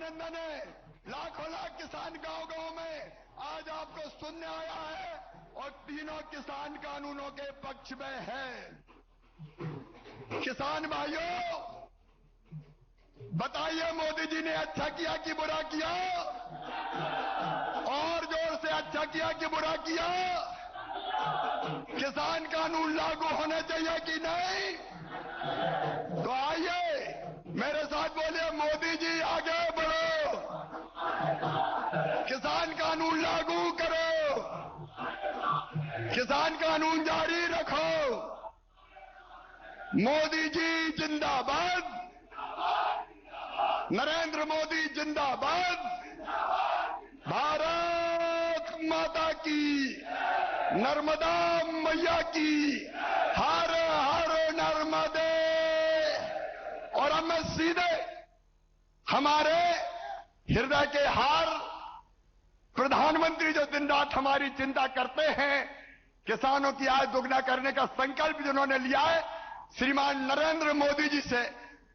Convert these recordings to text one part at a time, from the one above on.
अभिनंदन है। लाखों लाख किसान गांव गांव में आज आपको सुनने आया है और तीनों किसान कानूनों के पक्ष में है। किसान भाइयों, बताइए मोदी जी ने अच्छा किया कि बुरा किया? और जोर से अच्छा किया कि बुरा किया? किसान कानून लागू होने चाहिए कि नहीं? तो आइए मेरे साथ बोलिए, मोदी जी आगे बढ़ो, किसान कानून लागू करो, किसान कानून जारी रखो। मोदी जी जिंदाबाद, नरेंद्र मोदी जिंदाबाद, भारत माता की, नर्मदा मैया की, हर हर नर्मदे। और अब मैं सीधे हमारे हृदय के हार प्रधानमंत्री जो दिन रात हमारी चिंता करते हैं, किसानों की आय दुगना करने का संकल्प जिन्होंने लिया है, श्रीमान नरेंद्र मोदी जी से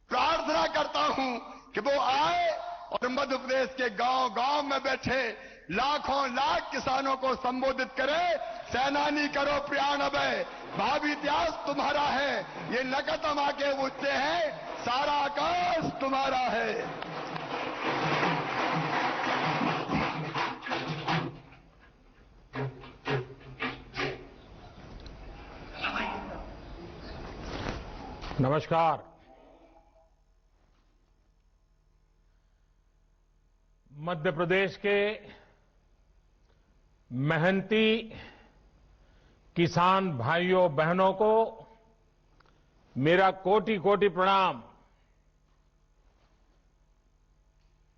प्रार्थना करता हूं कि वो आए और मध्य प्रदेश के गांव गांव में बैठे लाखों लाख किसानों को संबोधित करे। सेनानी करो प्रयाण अभय, भावी इतिहास तुम्हारा है, ये नकतम आके पूछते हैं, सारा आकाश तुम्हारा है। नमस्कार। मध्य प्रदेश के मेहनती किसान भाइयों बहनों को मेरा कोटि कोटि प्रणाम।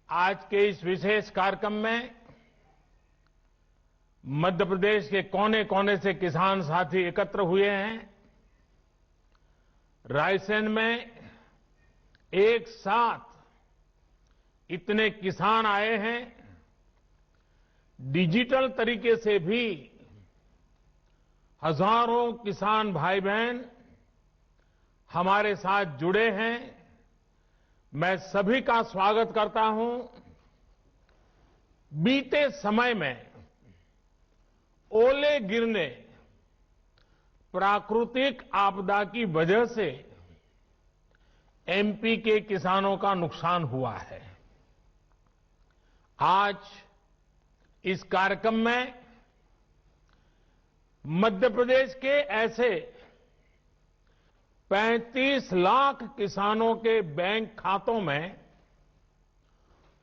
आज के इस विशेष कार्यक्रम में मध्य प्रदेश के कोने कोने से किसान साथी एकत्र हुए हैं। रायसेन में एक साथ इतने किसान आए हैं। डिजिटल तरीके से भी हजारों किसान भाई बहन हमारे साथ जुड़े हैं। मैं सभी का स्वागत करता हूं। बीते समय में ओले गिरने, प्राकृतिक आपदा की वजह से एमपी के किसानों का नुकसान हुआ है। आज इस कार्यक्रम में मध्य प्रदेश के ऐसे 35 लाख किसानों के बैंक खातों में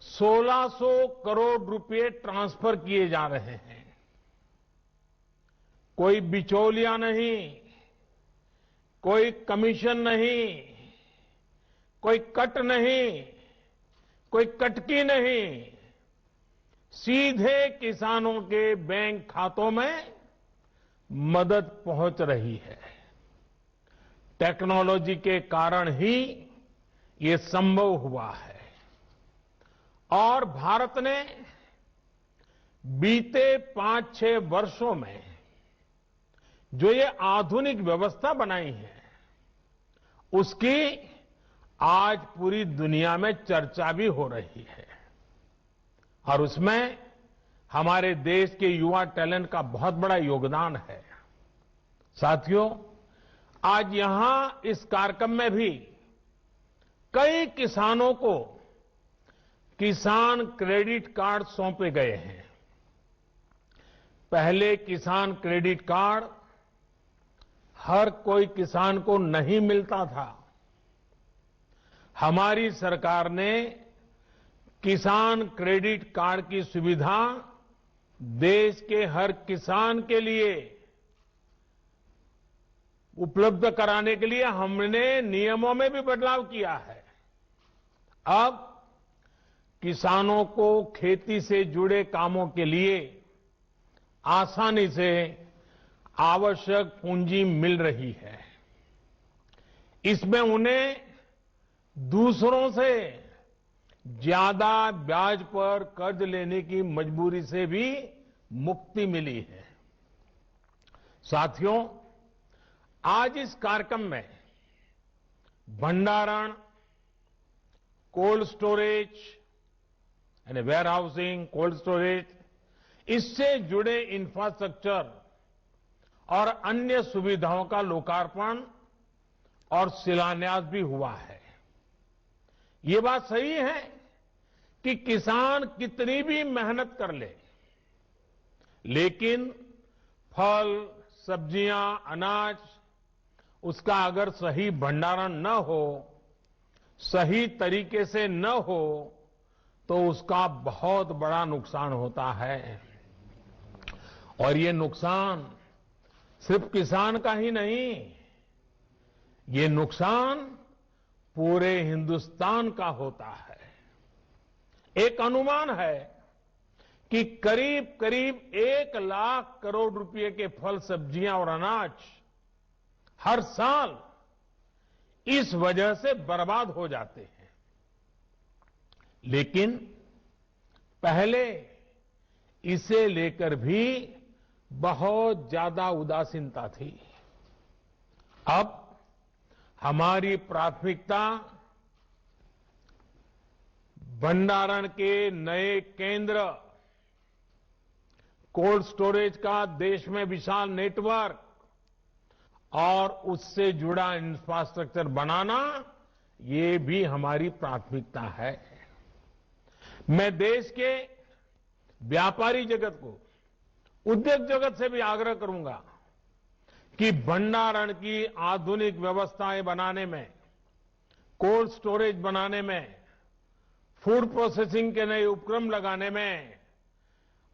1600 करोड़ रुपए ट्रांसफर किए जा रहे हैं। कोई बिचौलिया नहीं, कोई कमीशन नहीं, कोई कट नहीं, कोई कटकी नहीं, सीधे किसानों के बैंक खातों में मदद पहुंच रही है। टेक्नोलॉजी के कारण ही ये संभव हुआ है और भारत ने बीते 5-6 वर्षों में जो ये आधुनिक व्यवस्था बनाई है, उसकी आज पूरी दुनिया में चर्चा भी हो रही है और उसमें हमारे देश के युवा टैलेंट का बहुत बड़ा योगदान है। साथियों, आज यहां इस कार्यक्रम में भी कई किसानों को किसान क्रेडिट कार्ड सौंपे गए हैं। पहले किसान क्रेडिट कार्ड हर कोई किसान को नहीं मिलता था। हमारी सरकार ने किसान क्रेडिट कार्ड की सुविधा देश के हर किसान के लिए उपलब्ध कराने के लिए हमने नियमों में भी बदलाव किया है। अब किसानों को खेती से जुड़े कामों के लिए आसानी से आवश्यक पूंजी मिल रही है। इसमें उन्हें दूसरों से ज्यादा ब्याज पर कर्ज लेने की मजबूरी से भी मुक्ति मिली है। साथियों, आज इस कार्यक्रम में भंडारण, कोल्ड स्टोरेज, यानी वेयर हाउसिंग, कोल्ड स्टोरेज, इससे जुड़े इंफ्रास्ट्रक्चर और अन्य सुविधाओं का लोकार्पण और शिलान्यास भी हुआ है। ये बात सही है कि किसान कितनी भी मेहनत कर ले, लेकिन फल, सब्जियां, अनाज, उसका अगर सही भंडारण न हो, सही तरीके से न हो, तो उसका बहुत बड़ा नुकसान होता है। और ये नुकसान सिर्फ किसान का ही नहीं, ये नुकसान पूरे हिंदुस्तान का होता है। एक अनुमान है कि करीब करीब 1 लाख करोड़ रुपए के फल, सब्जियां और अनाज हर साल इस वजह से बर्बाद हो जाते हैं। लेकिन पहले इसे लेकर भी बहुत ज्यादा उदासीनता थी। अब हमारी प्राथमिकता भंडारण के नए केंद्र, कोल्ड स्टोरेज का देश में विशाल नेटवर्क और उससे जुड़ा इंफ्रास्ट्रक्चर बनाना, ये भी हमारी प्राथमिकता है। मैं देश के व्यापारी जगत को, उद्योग जगत से भी आग्रह करूंगा कि भंडारण की आधुनिक व्यवस्थाएं बनाने में, कोल्ड स्टोरेज बनाने में, फूड प्रोसेसिंग के नए उपक्रम लगाने में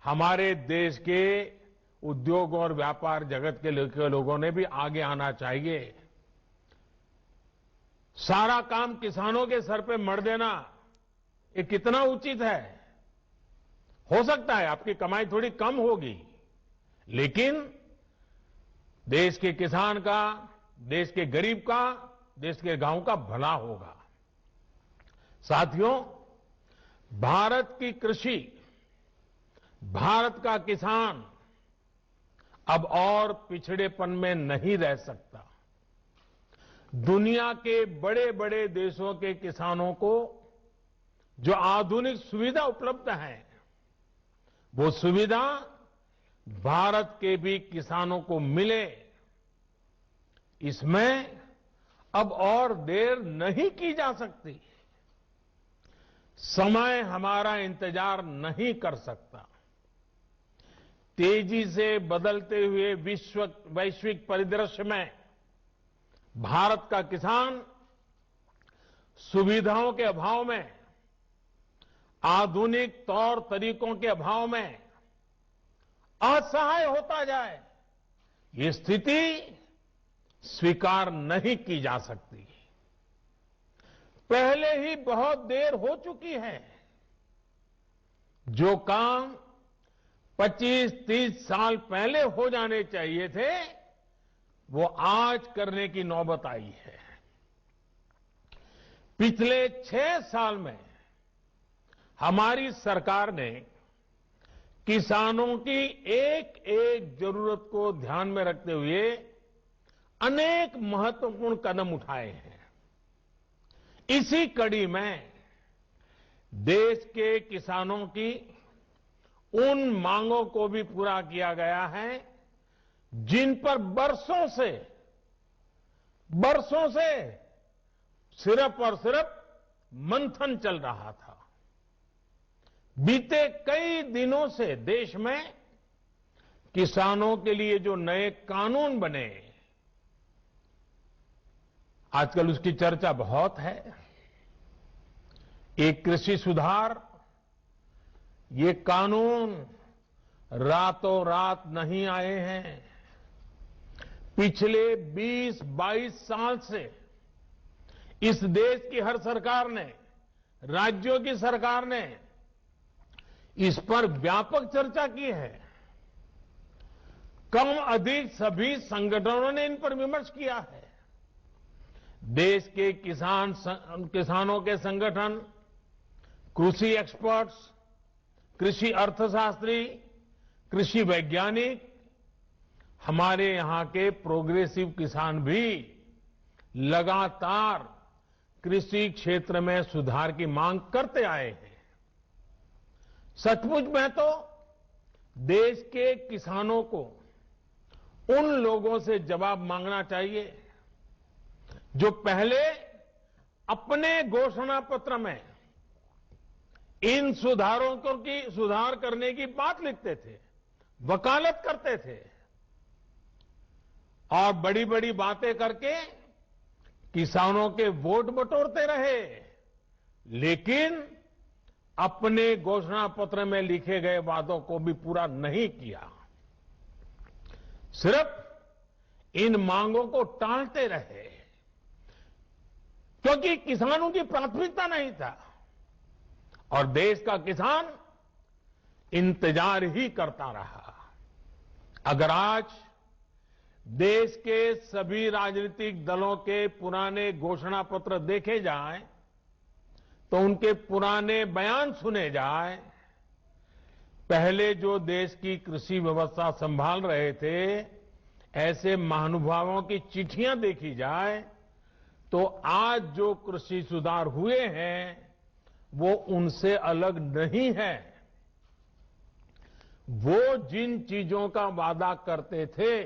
हमारे देश के उद्योग और व्यापार जगत के लोगों ने भी आगे आना चाहिए। सारा काम किसानों के सर पे मढ़ देना, ये कितना उचित है? हो सकता है आपकी कमाई थोड़ी कम होगी, लेकिन देश के किसान का, देश के गरीब का, देश के गांव का भला होगा। साथियों, भारत की कृषि, भारत का किसान अब और पिछड़ेपन में नहीं रह सकता। दुनिया के बड़े बड़े देशों के किसानों को जो आधुनिक सुविधा उपलब्ध है, वो सुविधा भारत के भी किसानों को मिले, इसमें अब और देर नहीं की जा सकती। समय हमारा इंतजार नहीं कर सकता। तेजी से बदलते हुए वैश्विक परिदृश्य में भारत का किसान सुविधाओं के अभाव में, आधुनिक तौर तरीकों के अभाव में असहाय होता जाए, ये स्थिति स्वीकार नहीं की जा सकती। पहले ही बहुत देर हो चुकी है। जो काम 25-30 साल पहले हो जाने चाहिए थे, वो आज करने की नौबत आई है। पिछले 6 साल में हमारी सरकार ने किसानों की एक एक जरूरत को ध्यान में रखते हुए अनेक महत्वपूर्ण कदम उठाए हैं। इसी कड़ी में देश के किसानों की उन मांगों को भी पूरा किया गया है जिन पर बरसों से सिर्फ और सिर्फ मंथन चल रहा था। बीते कई दिनों से देश में किसानों के लिए जो नए कानून बने, आजकल उसकी चर्चा बहुत है। एक कृषि सुधार, ये कानून रातों रात नहीं आए हैं। पिछले 20-22 साल से इस देश की हर सरकार ने, राज्यों की सरकार ने इस पर व्यापक चर्चा की है। कम अधिक सभी संगठनों ने इन पर विमर्श किया है। देश के किसानों के संगठन, कृषि एक्सपर्ट्स, कृषि अर्थशास्त्री, कृषि वैज्ञानिक, हमारे यहां के प्रोग्रेसिव किसान भी लगातार कृषि क्षेत्र में सुधार की मांग करते आए हैं। सचमुच में तो देश के किसानों को उन लोगों से जवाब मांगना चाहिए जो पहले अपने घोषणा पत्र में इन सुधार करने की बात लिखते थे, वकालत करते थे और बड़ी बड़ी बातें करके किसानों के वोट बटोरते रहे, लेकिन अपने घोषणा पत्र में लिखे गए वादों को भी पूरा नहीं किया। सिर्फ इन मांगों को टालते रहे क्योंकि किसानों की प्राथमिकता नहीं था और देश का किसान इंतजार ही करता रहा। अगर आज देश के सभी राजनीतिक दलों के पुराने घोषणा पत्र देखे जाएं, तो उनके पुराने बयान सुने जाएं, पहले जो देश की कृषि व्यवस्था संभाल रहे थे ऐसे महानुभावों की चिट्ठियां देखी जाए, तो आज जो कृषि सुधार हुए हैं वो उनसे अलग नहीं है। वो जिन चीजों का वादा करते थे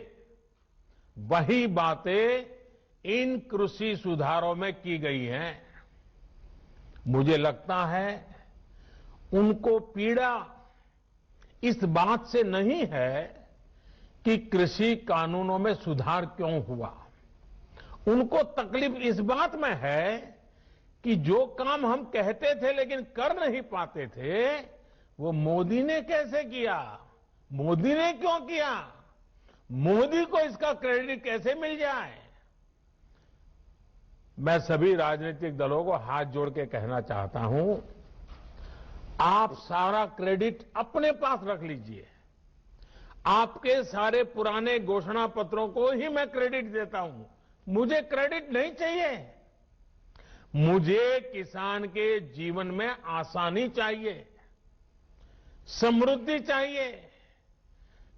वही बातें इन कृषि सुधारों में की गई हैं। मुझे लगता है उनको पीड़ा इस बात से नहीं है कि कृषि कानूनों में सुधार क्यों हुआ, उनको तकलीफ इस बात में है कि जो काम हम कहते थे लेकिन कर नहीं पाते थे वो मोदी ने कैसे किया, मोदी ने क्यों किया, मोदी को इसका क्रेडिट कैसे मिल जाए। मैं सभी राजनीतिक दलों को हाथ जोड़ के कहना चाहता हूं, आप सारा क्रेडिट अपने पास रख लीजिए। आपके सारे पुराने घोषणा पत्रों को ही मैं क्रेडिट देता हूं, मुझे क्रेडिट नहीं चाहिए। मुझे किसान के जीवन में आसानी चाहिए, समृद्धि चाहिए,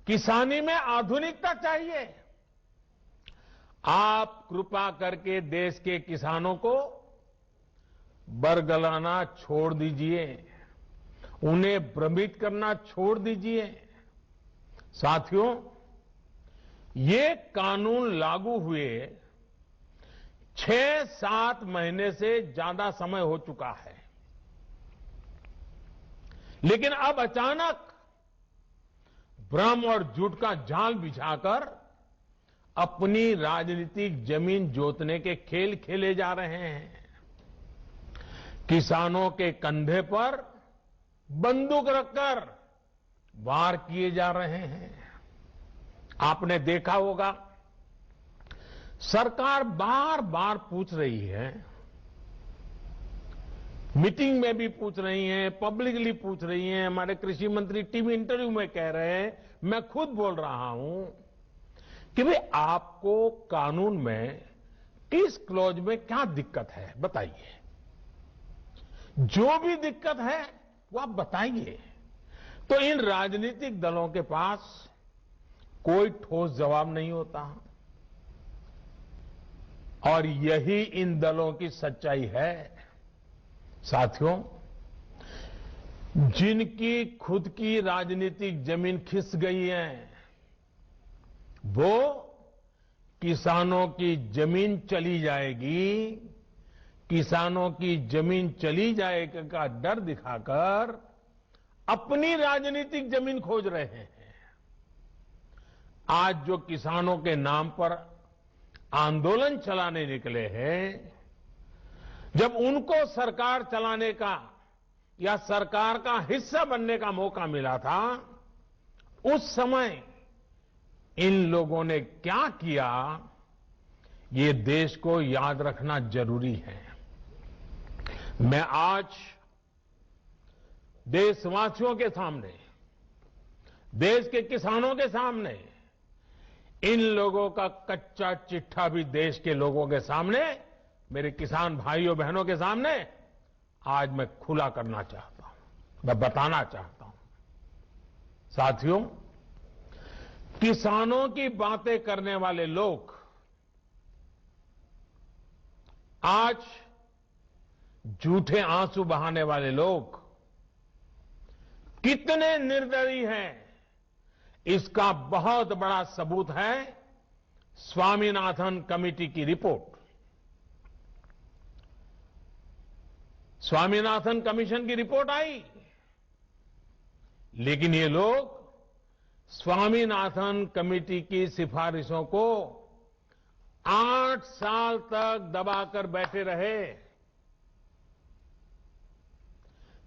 किसानी में आधुनिकता चाहिए। आप कृपा करके देश के किसानों को बरगलाना छोड़ दीजिए, उन्हें भ्रमित करना छोड़ दीजिए। साथियों, ये कानून लागू हुए 6-7 महीने से ज्यादा समय हो चुका है, लेकिन अब अचानक भ्रम और झूठ का जाल बिछाकर अपनी राजनीतिक जमीन जोतने के खेल खेले जा रहे हैं। किसानों के कंधे पर बंदूक रखकर वार किए जा रहे हैं। आपने देखा होगा, सरकार बार बार पूछ रही है, मीटिंग में भी पूछ रही है, पब्लिकली पूछ रही है, हमारे कृषि मंत्री टीवी इंटरव्यू में कह रहे हैं, मैं खुद बोल रहा हूं कि भाई आपको कानून में किस क्लॉज में क्या दिक्कत है बताइए, जो भी दिक्कत है वो आप बताइए। तो इन राजनीतिक दलों के पास कोई ठोस जवाब नहीं होता और यही इन दलों की सच्चाई है। साथियों, जिनकी खुद की राजनीतिक जमीन खिस गई है वो किसानों की जमीन चली जाएगी, किसानों की जमीन चली जाएगी का डर दिखाकर अपनी राजनीतिक जमीन खोज रहे हैं। आज जो किसानों के नाम पर आंदोलन चलाने निकले हैं, जब उनको सरकार चलाने का या सरकार का हिस्सा बनने का मौका मिला था, उस समय इन लोगों ने क्या किया, ये देश को याद रखना जरूरी है। मैं आज देशवासियों के सामने, देश के किसानों के सामने, इन लोगों का कच्चा चिट्ठा भी देश के लोगों के सामने, मेरे किसान भाइयों बहनों के सामने आज मैं खुला करना चाहता हूं, मैं बताना चाहता हूं। साथियों, किसानों की बातें करने वाले लोग आज झूठे आंसू बहाने वाले लोग कितने निर्दयी हैं, इसका बहुत बड़ा सबूत है स्वामीनाथन कमेटी की रिपोर्ट। स्वामीनाथन कमीशन की रिपोर्ट आई, लेकिन ये लोग स्वामीनाथन कमेटी की सिफारिशों को 8 साल तक दबाकर बैठे रहे।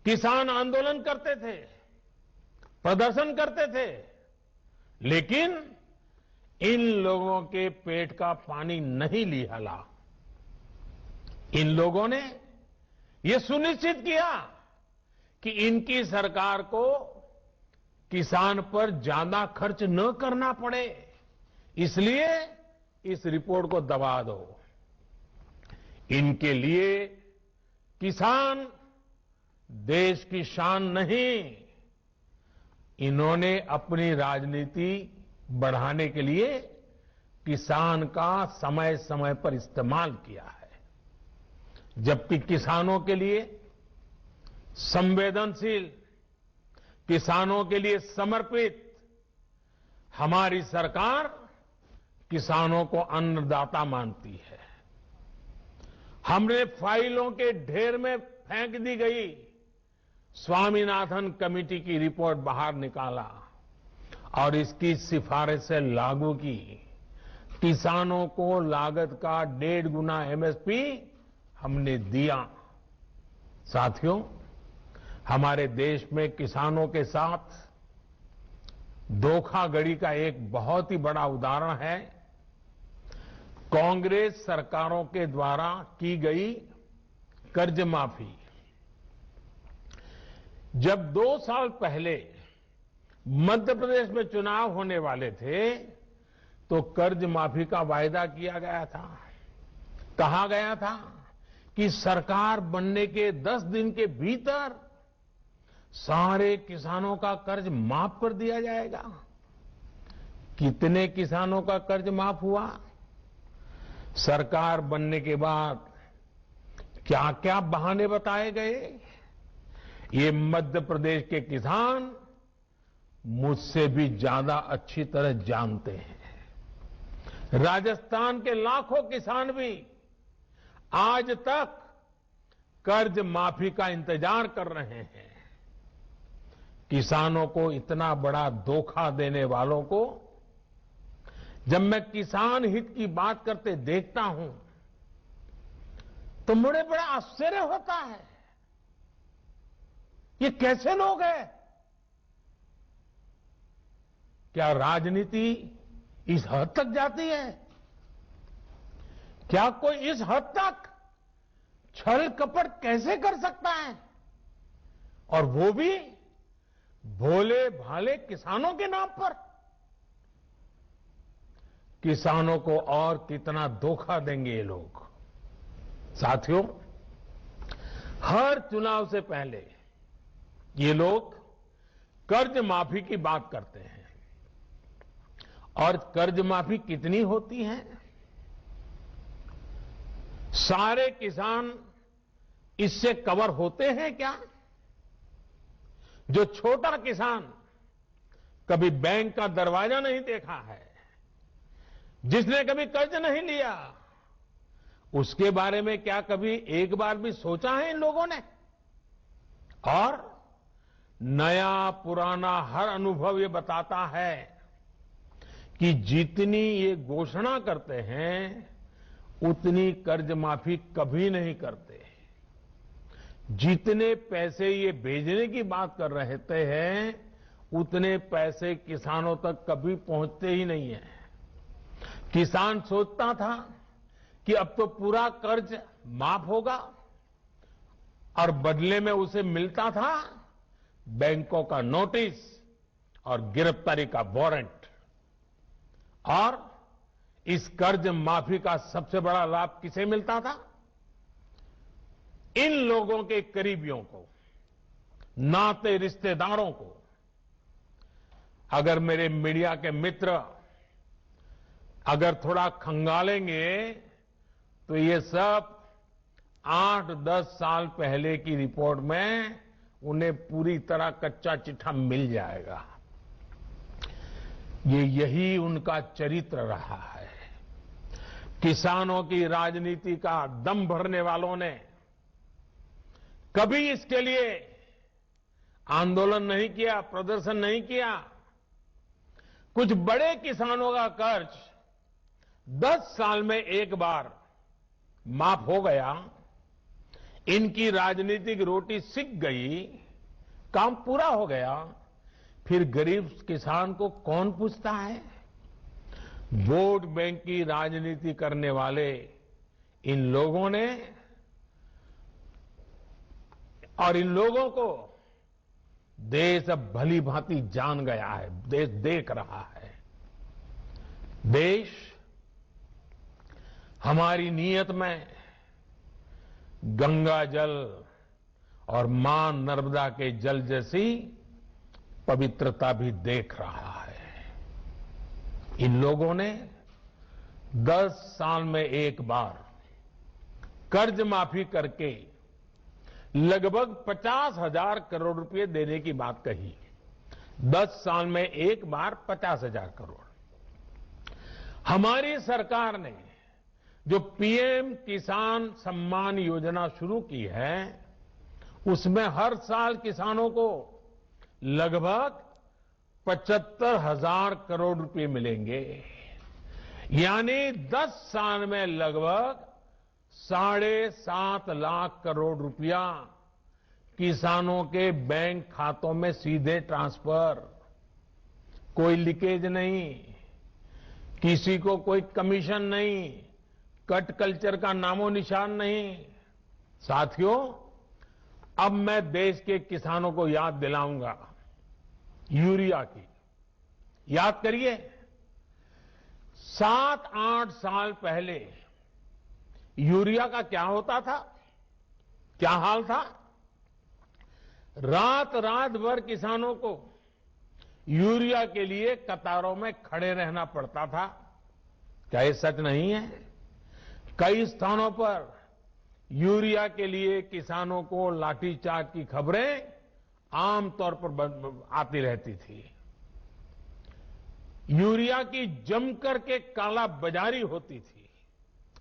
किसान आंदोलन करते थे, प्रदर्शन करते थे, लेकिन इन लोगों के पेट का पानी नहीं लिहला। इन लोगों ने यह सुनिश्चित किया कि इनकी सरकार को किसान पर ज्यादा खर्च न करना पड़े, इसलिए इस रिपोर्ट को दबा दो। इनके लिए किसान देश की शान नहीं, इन्होंने अपनी राजनीति बढ़ाने के लिए किसान का समय समय पर इस्तेमाल किया है। जबकि किसानों के लिए संवेदनशील, किसानों के लिए समर्पित हमारी सरकार किसानों को अन्नदाता मानती है। हमने फाइलों के ढेर में फेंक दी गई स्वामीनाथन कमेटी की रिपोर्ट बाहर निकाला और इसकी सिफारिश से लागू की। किसानों को लागत का 1.5 गुना एमएसपी हमने दिया। साथियों, हमारे देश में किसानों के साथ धोखाधड़ी का एक बहुत ही बड़ा उदाहरण है कांग्रेस सरकारों के द्वारा की गई कर्ज माफी। जब 2 साल पहले मध्य प्रदेश में चुनाव होने वाले थे तो कर्ज माफी का वायदा किया गया था। कहा गया था कि सरकार बनने के 10 दिन के भीतर सारे किसानों का कर्ज माफ कर दिया जाएगा। कितने किसानों का कर्ज माफ हुआ? सरकार बनने के बाद क्या क्या बहाने बताए गए, ये मध्य प्रदेश के किसान मुझसे भी ज्यादा अच्छी तरह जानते हैं। राजस्थान के लाखों किसान भी आज तक कर्ज माफी का इंतजार कर रहे हैं। किसानों को इतना बड़ा धोखा देने वालों को जब मैं किसान हित की बात करते देखता हूं तो मुझे बड़ा आश्चर्य होता है। ये कैसे लोग हैं? क्या राजनीति इस हद तक जाती है? क्या कोई इस हद तक छल कपट कैसे कर सकता है? और वो भी भोले भाले किसानों के नाम पर। किसानों को और कितना धोखा देंगे ये लोग। साथियों, हर चुनाव से पहले ये लोग कर्ज माफी की बात करते हैं। और कर्ज माफी कितनी होती है? सारे किसान इससे कवर होते हैं क्या? जो छोटा किसान कभी बैंक का दरवाजा नहीं देखा है, जिसने कभी कर्ज नहीं लिया, उसके बारे में क्या कभी एक बार भी सोचा है इन लोगों ने? और नया पुराना हर अनुभव ये बताता है कि जितनी ये घोषणा करते हैं उतनी कर्ज माफी कभी नहीं करते। जितने पैसे ये भेजने की बात कर रहे हैं उतने पैसे किसानों तक कभी पहुंचते ही नहीं है। किसान सोचता था कि अब तो पूरा कर्ज माफ होगा और बदले में उसे मिलता था बैंकों का नोटिस और गिरफ्तारी का वारंट। और इस कर्ज माफी का सबसे बड़ा लाभ किसे मिलता था? इन लोगों के करीबियों को, नाते रिश्तेदारों को। अगर मेरे मीडिया के मित्र अगर थोड़ा खंगालेंगे तो ये सब 8-10 साल पहले की रिपोर्ट में उन्हें पूरी तरह कच्चा चिट्ठा मिल जाएगा। यही उनका चरित्र रहा है। किसानों की राजनीति का दम भरने वालों ने कभी इसके लिए आंदोलन नहीं किया, प्रदर्शन नहीं किया। कुछ बड़े किसानों का कर्ज 10 साल में एक बार माफ हो गया, इनकी राजनीतिक रोटी सिक गई, काम पूरा हो गया, फिर गरीब किसान को कौन पूछता है? वोट बैंक की राजनीति करने वाले इन लोगों ने और इन लोगों को देश अब भली भांति जान गया है, देश देख रहा है। देश हमारी नीयत में गंगा जल और मां नर्मदा के जल जैसी पवित्रता भी देख रहा है। इन लोगों ने 10 साल में एक बार कर्ज माफी करके लगभग 50,000 करोड़ रुपए देने की बात कही। 10 साल में एक बार 50,000 करोड़। हमारी सरकार ने जो पीएम किसान सम्मान योजना शुरू की है, उसमें हर साल किसानों को लगभग 75,000 करोड़ रुपए मिलेंगे। यानी 10 साल में लगभग 7.5 लाख करोड़ रुपया किसानों के बैंक खातों में सीधे ट्रांसफर। कोई लीकेज नहीं, किसी को कोई कमीशन नहीं, कट कल्चर का नामो निशान नहीं। साथियों, अब मैं देश के किसानों को याद दिलाऊंगा यूरिया की। याद करिए, 7-8 साल पहले यूरिया का क्या होता था, क्या हाल था? रात रात भर किसानों को यूरिया के लिए कतारों में खड़े रहना पड़ता था। क्या ये सच नहीं है? कई स्थानों पर यूरिया के लिए किसानों को लाठीचार्ज की खबरें आमतौर पर आती रहती थी। यूरिया की जमकर के काला बाजारी होती थी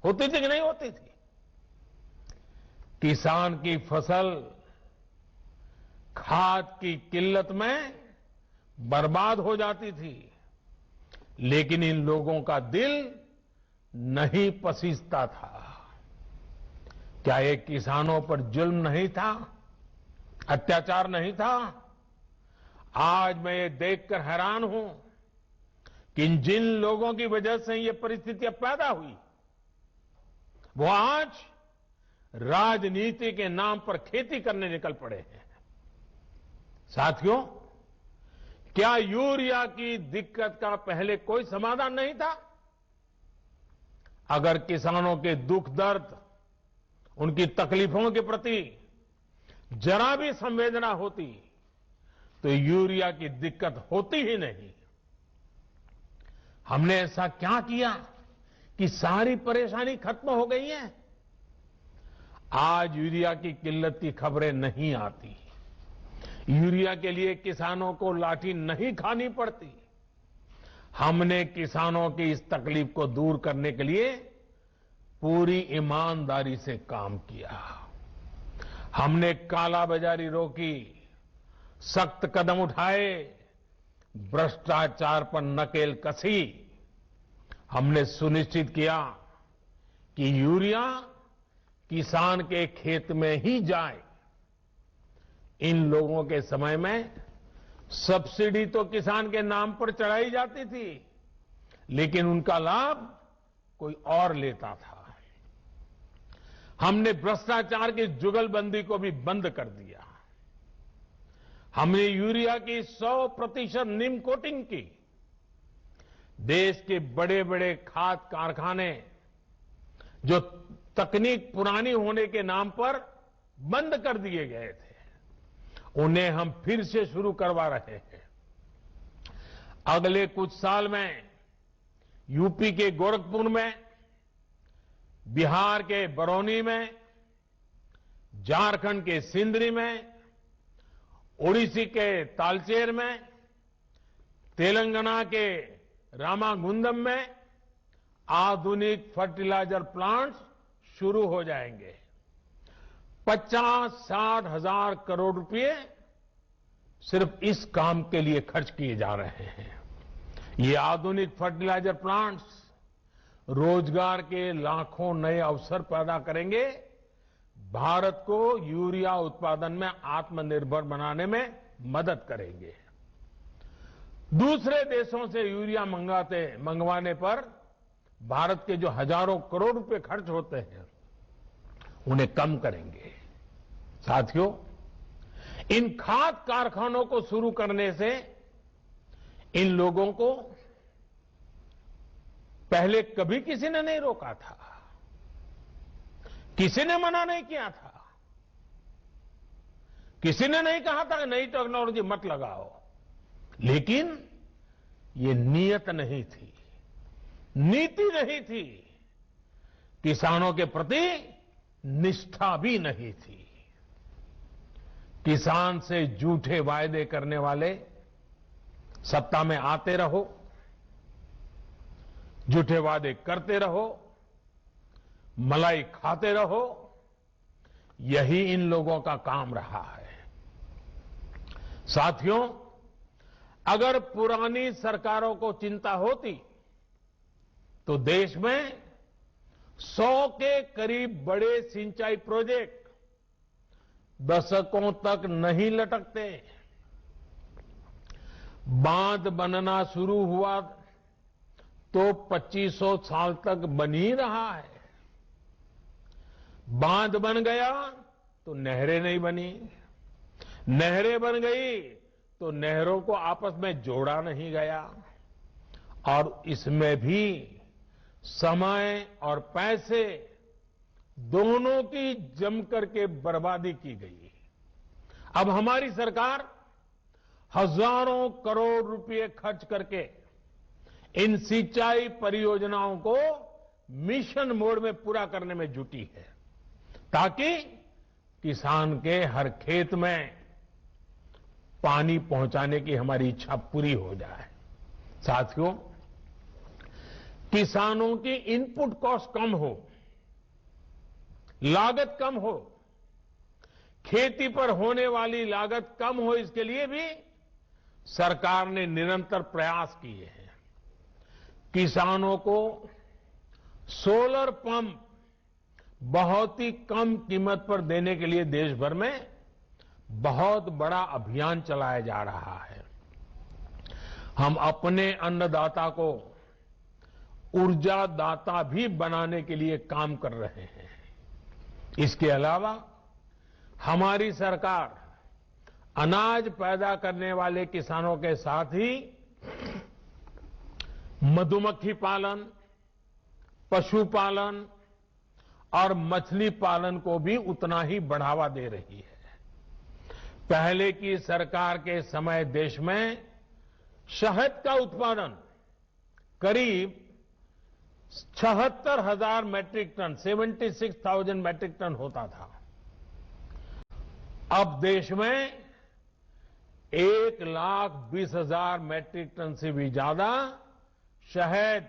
कि नहीं होती थी? किसान की फसल खाद की किल्लत में बर्बाद हो जाती थी, लेकिन इन लोगों का दिल नहीं पसीजता था। क्या ये किसानों पर जुल्म नहीं था, अत्याचार नहीं था? आज मैं ये देखकर हैरान हूं कि जिन लोगों की वजह से ये परिस्थितियां पैदा हुई, वो आज राजनीति के नाम पर खेती करने निकल पड़े हैं। साथियों, क्या यूरिया की दिक्कत का पहले कोई समाधान नहीं था? अगर किसानों के दुख दर्द, उनकी तकलीफों के प्रति जरा भी संवेदना होती तो यूरिया की दिक्कत होती ही नहीं। हमने ऐसा क्या किया कि सारी परेशानी खत्म हो गई है? आज यूरिया की किल्लत की खबरें नहीं आती। यूरिया के लिए किसानों को लाठी नहीं खानी पड़ती। हमने किसानों की इस तकलीफ को दूर करने के लिए पूरी ईमानदारी से काम किया। हमने कालाबाजारी रोकी, सख्त कदम उठाए, भ्रष्टाचार पर नकेल कसी। हमने सुनिश्चित किया कि यूरिया किसान के खेत में ही जाए। इन लोगों के समय में सब्सिडी तो किसान के नाम पर चढ़ाई जाती थी, लेकिन उनका लाभ कोई और लेता था। हमने भ्रष्टाचार की जुगलबंदी को भी बंद कर दिया। हमने यूरिया की 100% नीम कोटिंग की। देश के बड़े बड़े खाद कारखाने जो तकनीक पुरानी होने के नाम पर बंद कर दिए गए थे, उन्हें हम फिर से शुरू करवा रहे हैं। अगले कुछ साल में यूपी के गोरखपुर में, बिहार के बरौनी में, झारखंड के सिंदरी में, ओडिसी के तालचेर में, तेलंगाना के रामागुंडम में आधुनिक फर्टिलाइजर प्लांट्स शुरू हो जाएंगे। 50-60 हजार करोड़ रुपए सिर्फ इस काम के लिए खर्च किए जा रहे हैं। ये आधुनिक फर्टिलाइजर प्लांट्स रोजगार के लाखों नए अवसर पैदा करेंगे, भारत को यूरिया उत्पादन में आत्मनिर्भर बनाने में मदद करेंगे। दूसरे देशों से यूरिया मंगवाने पर भारत के जो हजारों करोड़ रुपए खर्च होते हैं, उन्हें कम करेंगे। साथियों, इन खाद कारखानों को शुरू करने से इन लोगों को पहले कभी किसी ने नहीं रोका था, किसी ने मना नहीं किया था, किसी ने नहीं कहा था कि नई टेक्नोलॉजी मत लगाओ, लेकिन ये नीयत नहीं थी, नीति नहीं थी, किसानों के प्रति निष्ठा भी नहीं थी। किसान से झूठे वायदे करने वाले सत्ता में आते रहो, झूठे वादे करते रहो, मलाई खाते रहो, यही इन लोगों का काम रहा है। साथियों, अगर पुरानी सरकारों को चिंता होती तो देश में 100 के करीब बड़े सिंचाई प्रोजेक्ट दशकों तक नहीं लटकते। बांध बनना शुरू हुआ तो 2500 साल तक बन ही रहा है। बांध बन गया तो नहरें नहीं बनी, नहरें बन गई तो नहरों को आपस में जोड़ा नहीं गया, और इसमें भी समय और पैसे दोनों की जमकर के बर्बादी की गई। अब हमारी सरकार हजारों करोड़ रुपए खर्च करके इन सिंचाई परियोजनाओं को मिशन मोड में पूरा करने में जुटी है, ताकि किसान के हर खेत में पानी पहुंचाने की हमारी इच्छा पूरी हो जाए। साथियों, किसानों की इनपुट कॉस्ट कम हो, लागत कम हो, खेती पर होने वाली लागत कम हो, इसके लिए भी सरकार ने निरंतर प्रयास किए हैं। किसानों को सोलर पंप बहुत ही कम कीमत पर देने के लिए देश भर में बहुत बड़ा अभियान चलाया जा रहा है। हम अपने अन्नदाता को ऊर्जा दाता भी बनाने के लिए काम कर रहे हैं। इसके अलावा हमारी सरकार अनाज पैदा करने वाले किसानों के साथ ही मधुमक्खी पालन, पशुपालन और मछली पालन को भी उतना ही बढ़ावा दे रही है। पहले की सरकार के समय देश में शहद का उत्पादन करीब 76,000 मैट्रिक टन, 76,000 मैट्रिक टन होता था। अब देश में 1,20,000 मैट्रिक टन से भी ज्यादा शहद,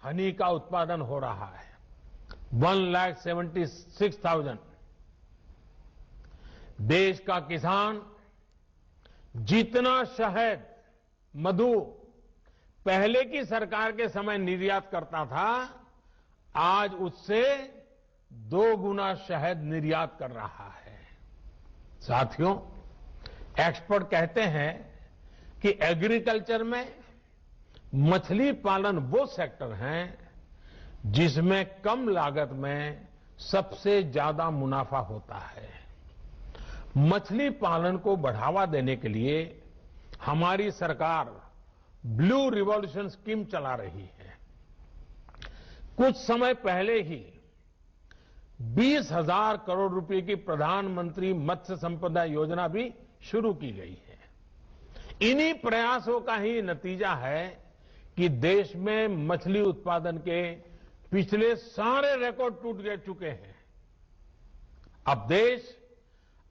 हनी का उत्पादन हो रहा है। 1,76,000। देश का किसान जितना शहद, मधु पहले की सरकार के समय निर्यात करता था, आज उससे 2 गुना शहद निर्यात कर रहा है। साथियों, एक्सपर्ट कहते हैं कि एग्रीकल्चर में मछली पालन वो सेक्टर है जिसमें कम लागत में सबसे ज्यादा मुनाफा होता है। मछली पालन को बढ़ावा देने के लिए हमारी सरकार ब्लू रिवॉल्यूशन स्कीम चला रही है। कुछ समय पहले ही 20,000 करोड़ रुपए की प्रधानमंत्री मत्स्य संपदा योजना भी शुरू की गई है। इन्हीं प्रयासों का ही नतीजा है कि देश में मछली उत्पादन के पिछले सारे रिकॉर्ड टूट चुके हैं। अब देश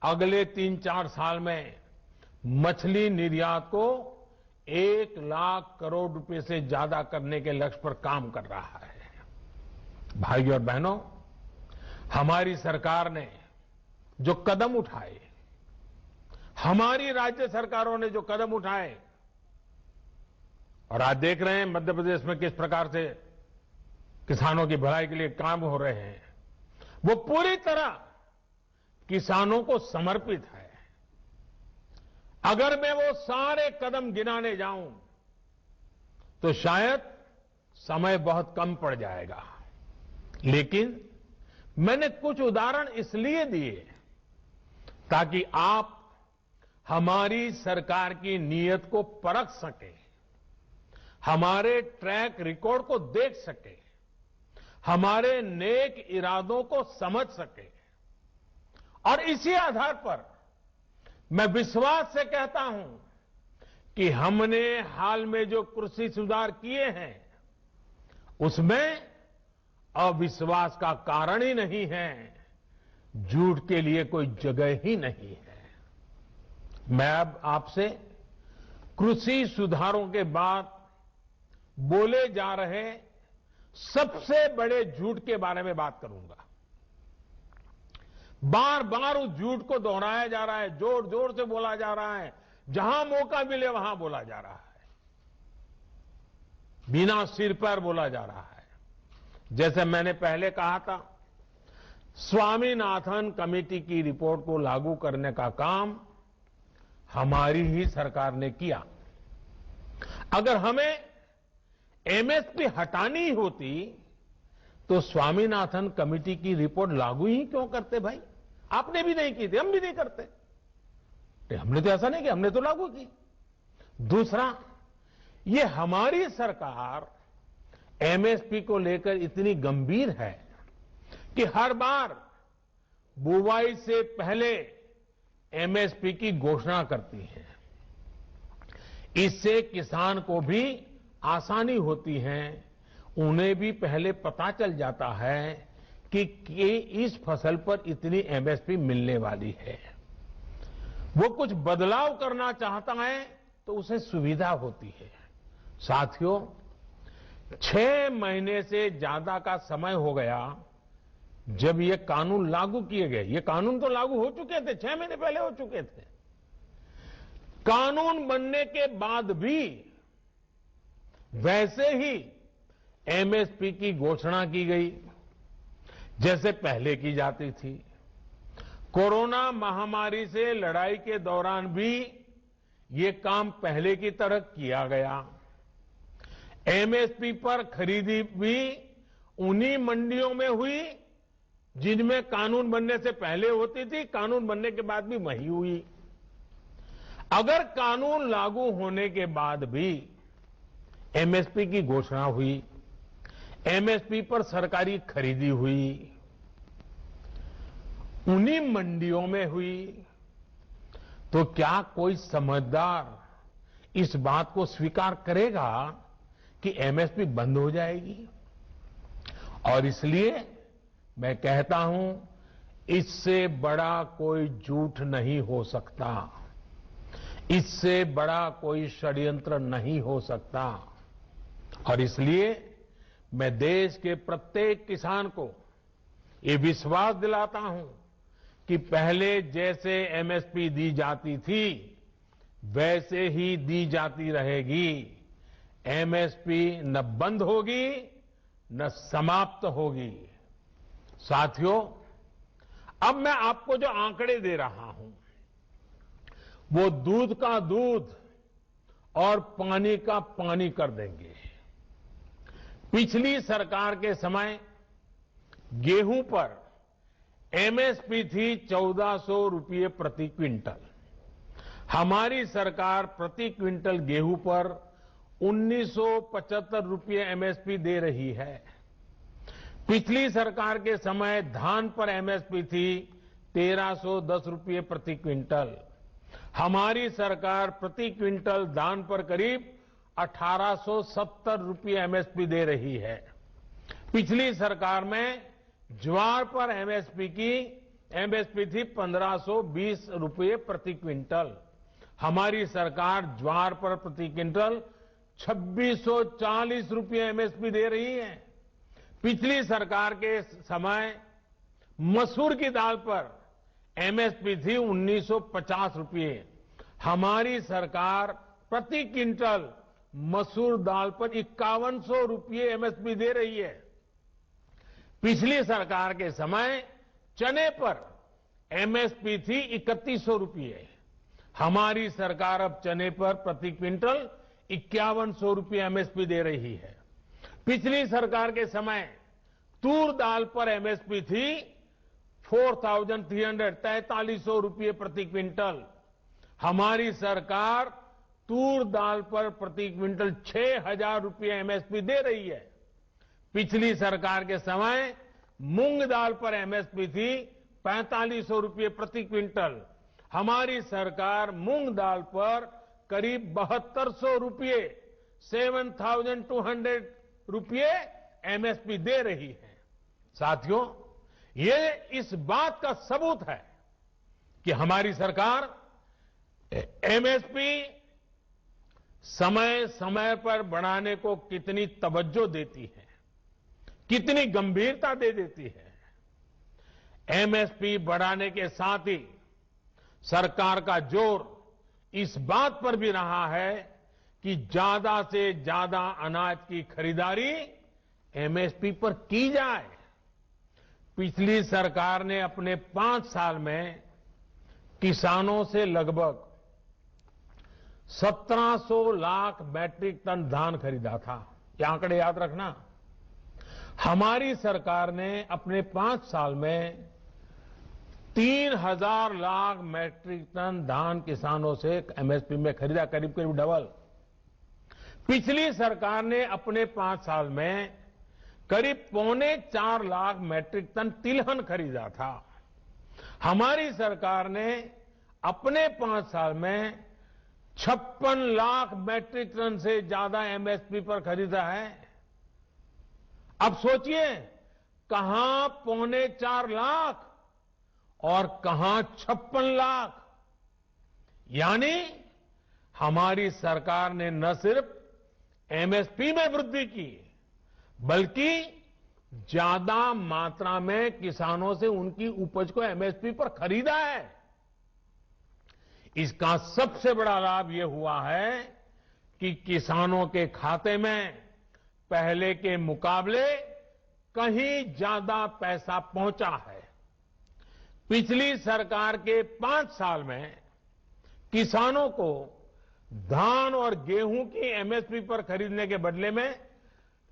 अगले 3-4 साल में मछली निर्यात को 1 लाख करोड़ रुपए से ज्यादा करने के लक्ष्य पर काम कर रहा है। भाइयों और बहनों, हमारी सरकार ने जो कदम उठाए, हमारी राज्य सरकारों ने जो कदम उठाए, और आज देख रहे हैं मध्य प्रदेश में किस प्रकार से किसानों की भलाई के लिए काम हो रहे हैं, वो पूरी तरह किसानों को समर्पित है। अगर मैं वो सारे कदम गिनाने जाऊं तो शायद समय बहुत कम पड़ जाएगा, लेकिन मैंने कुछ उदाहरण इसलिए दिए ताकि आप हमारी सरकार की नीयत को परख सकें, हमारे ट्रैक रिकॉर्ड को देख सकें, हमारे नेक इरादों को समझ सकें। और इसी आधार पर मैं विश्वास से कहता हूं कि हमने हाल में जो कृषि सुधार किए हैं उसमें अविश्वास का कारण ही नहीं है, झूठ के लिए कोई जगह ही नहीं है। मैं अब आपसे कृषि सुधारों के बाद बोले जा रहे सबसे बड़े झूठ के बारे में बात करूंगा। बार बार उस झूठ को दोहराया जा रहा है, जोर जोर से बोला जा रहा है, जहां मौका मिले वहां बोला जा रहा है, बिना सिर पर बोला जा रहा है। जैसे मैंने पहले कहा था, स्वामीनाथन कमेटी की रिपोर्ट को लागू करने का काम हमारी ही सरकार ने किया। अगर हमें एमएसपी हटानी होती तो स्वामीनाथन कमेटी की रिपोर्ट लागू ही क्यों करते भाई? आपने भी नहीं की थी, हम भी नहीं करते। तो हमने तो ऐसा नहीं किया, हमने तो लागू की। दूसरा, ये हमारी सरकार एमएसपी को लेकर इतनी गंभीर है कि हर बार बुवाई से पहले एमएसपी की घोषणा करती है। इससे किसान को भी आसानी होती है, उन्हें भी पहले पता चल जाता है कि इस फसल पर इतनी एमएसपी मिलने वाली है। वो कुछ बदलाव करना चाहता है तो उसे सुविधा होती है। साथियों, 6 महीने से ज्यादा का समय हो गया जब ये कानून लागू किए गए। ये कानून तो लागू हो चुके थे, 6 महीने पहले हो चुके थे। कानून बनने के बाद भी वैसे ही एमएसपी की घोषणा की गई जैसे पहले की जाती थी। कोरोना महामारी से लड़ाई के दौरान भी ये काम पहले की तरह किया गया। एमएसपी पर खरीदी भी उन्हीं मंडियों में हुई जिनमें कानून बनने से पहले होती थी, कानून बनने के बाद भी वही हुई। अगर कानून लागू होने के बाद भी एमएसपी की घोषणा हुई, एमएसपी पर सरकारी खरीदी हुई, उन्हीं मंडियों में हुई, तो क्या कोई समझदार इस बात को स्वीकार करेगा कि एमएसपी बंद हो जाएगी? और इसलिए मैं कहता हूं, इससे बड़ा कोई झूठ नहीं हो सकता, इससे बड़ा कोई षड्यंत्र नहीं हो सकता। और इसलिए मैं देश के प्रत्येक किसान को ये विश्वास दिलाता हूं कि पहले जैसे एमएसपी दी जाती थी वैसे ही दी जाती रहेगी। एमएसपी न बंद होगी न समाप्त होगी। साथियों, अब मैं आपको जो आंकड़े दे रहा हूं वो दूध का दूध और पानी का पानी कर देंगे। पिछली सरकार के समय गेहूं पर एमएसपी थी 1400 रुपये प्रति क्विंटल। हमारी सरकार प्रति क्विंटल गेहूं पर 1975 रुपये एमएसपी दे रही है। पिछली सरकार के समय धान पर एमएसपी थी 1310 रुपये प्रति क्विंटल। हमारी सरकार प्रति क्विंटल धान पर करीब 1870 रुपये एमएसपी दे रही है। पिछली सरकार में ज्वार पर एमएसपी थी 1520 रुपये प्रति क्विंटल। हमारी सरकार ज्वार पर प्रति क्विंटल 2640 रुपये एमएसपी दे रही है। पिछली सरकार के समय मसूर की दाल पर एमएसपी थी 1950 रुपये। हमारी सरकार प्रति क्विंटल मसूर दाल पर 5100 रुपये एमएसपी दे रही है। पिछली सरकार के समय चने पर एमएसपी थी 3100 रुपये। हमारी सरकार अब चने पर प्रति क्विंटल 5100 रुपये एमएसपी दे रही है। पिछली सरकार के समय तूर दाल पर एमएसपी थी 4300 रुपये प्रति क्विंटल। हमारी सरकार तूर दाल पर प्रति क्विंटल 6000 रुपये एमएसपी दे रही है। पिछली सरकार के समय मूंग दाल पर एमएसपी थी 4500 रुपये प्रति क्विंटल। हमारी सरकार मूंग दाल पर करीब 7200 रुपये 7200 रुपये एमएसपी दे रही है। साथियों, ये इस बात का सबूत है कि हमारी सरकार एमएसपी समय समय पर बढ़ाने को कितनी तवज्जो देती है, कितनी गंभीरता दे देती है। एमएसपी बढ़ाने के साथ ही सरकार का जोर इस बात पर भी रहा है कि ज्यादा से ज्यादा अनाज की खरीदारी एमएसपी पर की जाए। पिछली सरकार ने अपने 5 साल में किसानों से लगभग 1700 लाख मैट्रिक टन धान खरीदा था। ये आंकड़े याद रखना। हमारी सरकार ने अपने 5 साल में 3000 लाख मैट्रिक टन धान किसानों से एमएसपी में खरीदा, करीब करीब डबल। पिछली सरकार ने अपने 5 साल में करीब 3.25 लाख मैट्रिक टन तिलहन खरीदा था। हमारी सरकार ने अपने 5 साल में 56 लाख मैट्रिक टन से ज्यादा एमएसपी पर खरीदा है। अब सोचिए, कहां 3.25 लाख और कहां 56 लाख। यानी हमारी सरकार ने न सिर्फ एमएसपी में वृद्धि की, बल्कि ज्यादा मात्रा में किसानों से उनकी उपज को एमएसपी पर खरीदा है। इसका सबसे बड़ा लाभ यह हुआ है कि किसानों के खाते में पहले के मुकाबले कहीं ज्यादा पैसा पहुंचा है। पिछली सरकार के 5 साल में किसानों को धान और गेहूं की एमएसपी पर खरीदने के बदले में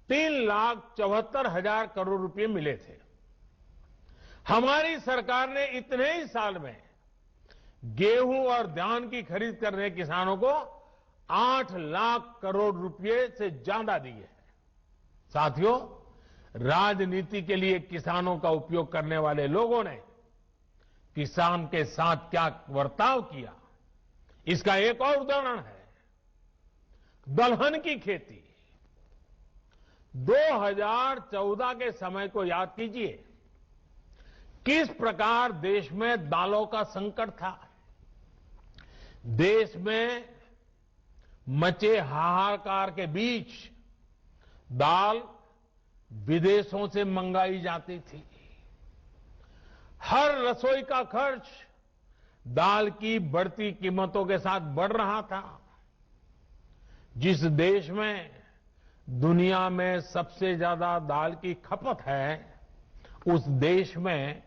3,74,000 करोड़ रुपए मिले थे। हमारी सरकार ने इतने ही साल में गेहूं और धान की खरीद करने किसानों को 8 लाख करोड़ रुपए से ज्यादा दिए हैं। साथियों, राजनीति के लिए किसानों का उपयोग करने वाले लोगों ने किसान के साथ क्या बर्ताव किया, इसका एक और उदाहरण है दलहन की खेती। 2014 के समय को याद कीजिए, किस प्रकार देश में दालों का संकट था। देश में मचे हाहाकार के बीच दाल विदेशों से मंगाई जाती थी। हर रसोई का खर्च दाल की बढ़ती कीमतों के साथ बढ़ रहा था। जिस देश में दुनिया में सबसे ज्यादा दाल की खपत है, उस देश में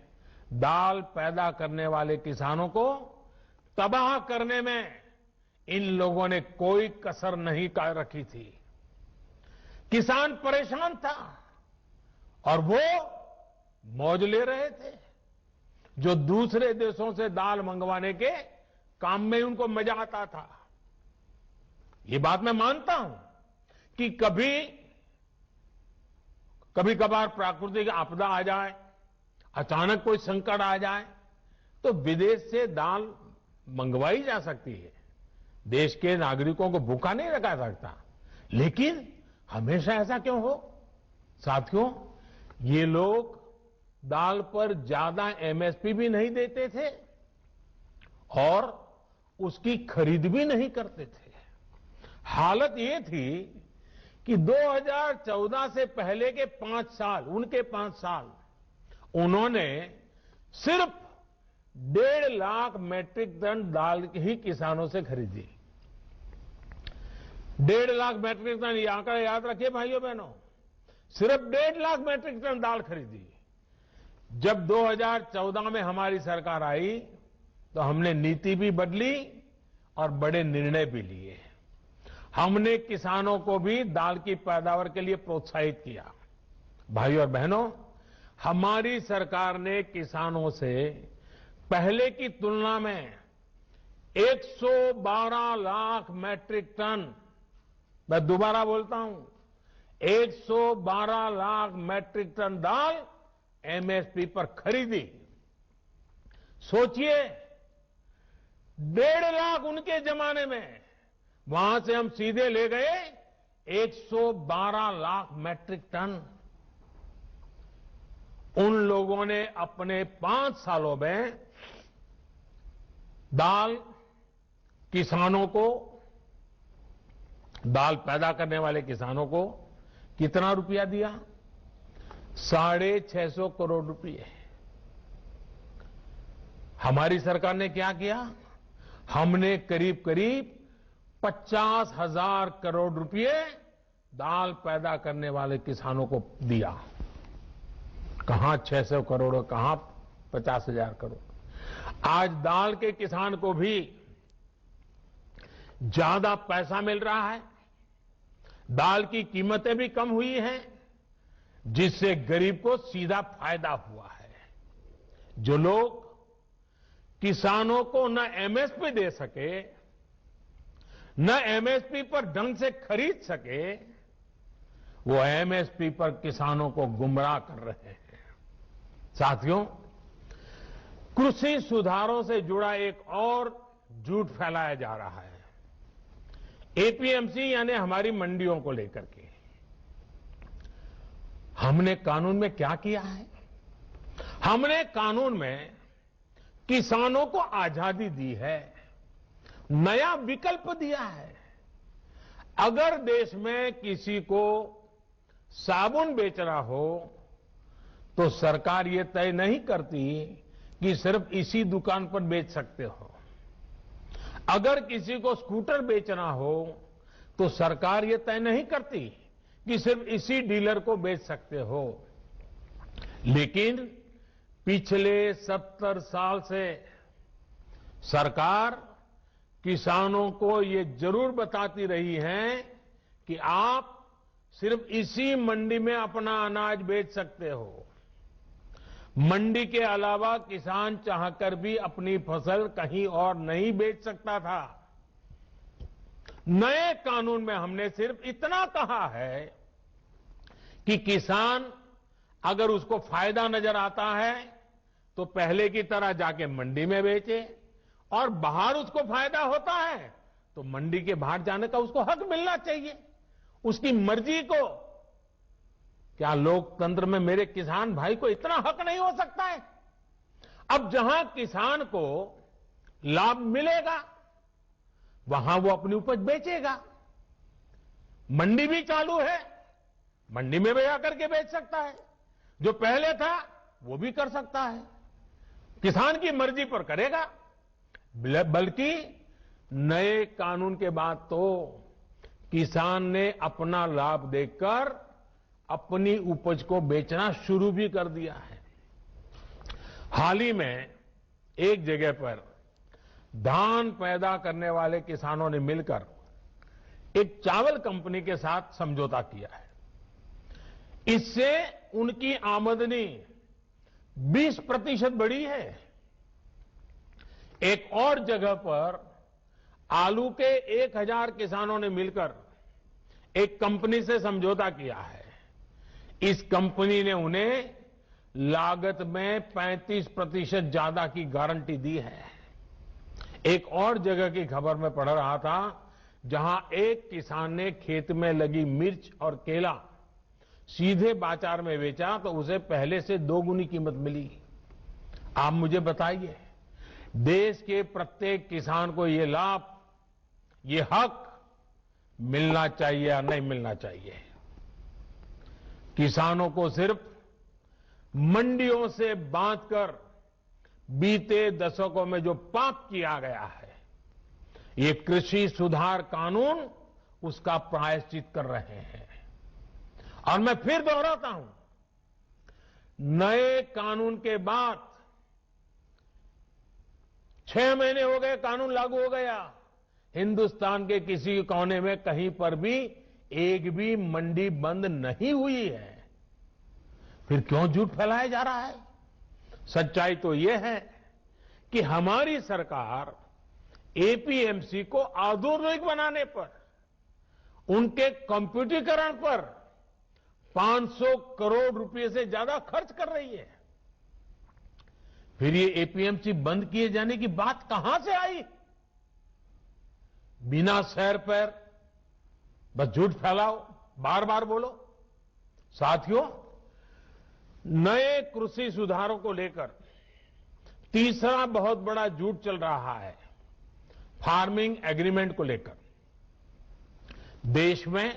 दाल पैदा करने वाले किसानों को तबाह करने में इन लोगों ने कोई कसर नहीं रखी थी। किसान परेशान था और वो मौज ले रहे थे। जो दूसरे देशों से दाल मंगवाने के काम में उनको मजा आता था। ये बात मैं मानता हूं कि कभी कभार प्राकृतिक आपदा आ जाए, अचानक कोई संकट आ जाए, तो विदेश से दाल मंगवाई जा सकती है। देश के नागरिकों को भूखा नहीं रखा सकता। लेकिन हमेशा ऐसा क्यों हो? साथियों, ये लोग दाल पर ज्यादा एमएसपी भी नहीं देते थे और उसकी खरीद भी नहीं करते थे। हालत ये थी कि 2014 से पहले के 5 साल, उनके 5 साल, उन्होंने सिर्फ 1.5 लाख मैट्रिक टन दाल ही किसानों से खरीदी। 1.5 लाख मैट्रिक टन, ये आंकड़ा याद रखिए भाइयों बहनों, सिर्फ 1.5 लाख मैट्रिक टन दाल खरीदी। जब 2014 में हमारी सरकार आई तो हमने नीति भी बदली और बड़े निर्णय भी लिए। हमने किसानों को भी दाल की पैदावार के लिए प्रोत्साहित किया। भाइयों और बहनों, हमारी सरकार ने किसानों से पहले की तुलना में 112 लाख मैट्रिक टन, मैं दोबारा बोलता हूं, 112 लाख मैट्रिक टन दाल एमएसपी पर खरीदी। सोचिए, 1.5 लाख उनके जमाने में, वहां से हम सीधे ले गए 112 लाख मैट्रिक टन। उन लोगों ने अपने 5 सालों में दाल किसानों को, दाल पैदा करने वाले किसानों को कितना रुपया दिया? 650 करोड़ रुपए। हमारी सरकार ने क्या किया? हमने करीब करीब 50,000 करोड़ रुपए दाल पैदा करने वाले किसानों को दिया। कहां 600 करोड़, कहां 50,000 करोड़। आज दाल के किसान को भी ज्यादा पैसा मिल रहा है, दाल की कीमतें भी कम हुई हैं, जिससे गरीब को सीधा फायदा हुआ है। जो लोग किसानों को न एमएसपी दे सके, न एमएसपी पर ढंग से खरीद सके, वो एमएसपी पर किसानों को गुमराह कर रहे हैं। साथियों, कृषि सुधारों से जुड़ा एक और झूठ फैलाया जा रहा है, एपीएमसी यानी हमारी मंडियों को लेकर के। हमने कानून में क्या किया है? हमने कानून में किसानों को आजादी दी है, नया विकल्प दिया है। अगर देश में किसी को साबुन बेचना हो तो सरकार ये तय नहीं करती कि सिर्फ इसी दुकान पर बेच सकते हो। अगर किसी को स्कूटर बेचना हो तो सरकार ये तय नहीं करती कि सिर्फ इसी डीलर को बेच सकते हो। लेकिन पिछले 70 साल से सरकार किसानों को ये जरूर बताती रही है कि आप सिर्फ इसी मंडी में अपना अनाज बेच सकते हो। मंडी के अलावा किसान चाहकर भी अपनी फसल कहीं और नहीं बेच सकता था। नए कानून में हमने सिर्फ इतना कहा है कि किसान अगर उसको फायदा नजर आता है तो पहले की तरह जाके मंडी में बेचे, और बाहर उसको फायदा होता है तो मंडी के बाहर जाने का उसको हक मिलना चाहिए, उसकी मर्जी को। क्या लोकतंत्र में मेरे किसान भाई को इतना हक नहीं हो सकता है? अब जहां किसान को लाभ मिलेगा वहां वो अपनी उपज बेचेगा। मंडी भी चालू है, मंडी में भी आकर के बेच सकता है। जो पहले था वो भी कर सकता है, किसान की मर्जी पर करेगा। बल्कि नए कानून के बाद तो किसान ने अपना लाभ देखकर अपनी उपज को बेचना शुरू भी कर दिया है। हाल ही में एक जगह पर धान पैदा करने वाले किसानों ने मिलकर एक चावल कंपनी के साथ समझौता किया है। इससे उनकी आमदनी 20% बढ़ी है। एक और जगह पर आलू के 1000 किसानों ने मिलकर एक कंपनी से समझौता किया है। इस कंपनी ने उन्हें लागत में 35% ज्यादा की गारंटी दी है। एक और जगह की खबर में पढ़ रहा था, जहां एक किसान ने खेत में लगी मिर्च और केला सीधे बाजार में बेचा तो उसे पहले से 2 गुनी कीमत मिली। आप मुझे बताइए, देश के प्रत्येक किसान को ये लाभ, ये हक मिलना चाहिए या नहीं मिलना चाहिए। किसानों को सिर्फ मंडियों से बांधकर बीते दशकों में जो पाप किया गया है, ये कृषि सुधार कानून उसका प्रायश्चित कर रहे हैं। और मैं फिर दोहराता हूं, नए कानून के बाद 6 महीने हो गए, कानून लागू हो गया, हिंदुस्तान के किसी कोने में कहीं पर भी एक भी मंडी बंद नहीं हुई है। फिर क्यों झूठ फैलाया जा रहा है? सच्चाई तो यह है कि हमारी सरकार एपीएमसी को आधुनिक बनाने पर, उनके कंप्यूटरीकरण पर 500 करोड़ रुपए से ज्यादा खर्च कर रही है। फिर ये एपीएमसी बंद किए जाने की बात कहां से आई? बिना सैर पैर बस झूठ फैलाओ, बार बार बोलो। साथियों, नए कृषि सुधारों को लेकर तीसरा बहुत बड़ा झूठ चल रहा है, फार्मिंग एग्रीमेंट को लेकर। देश में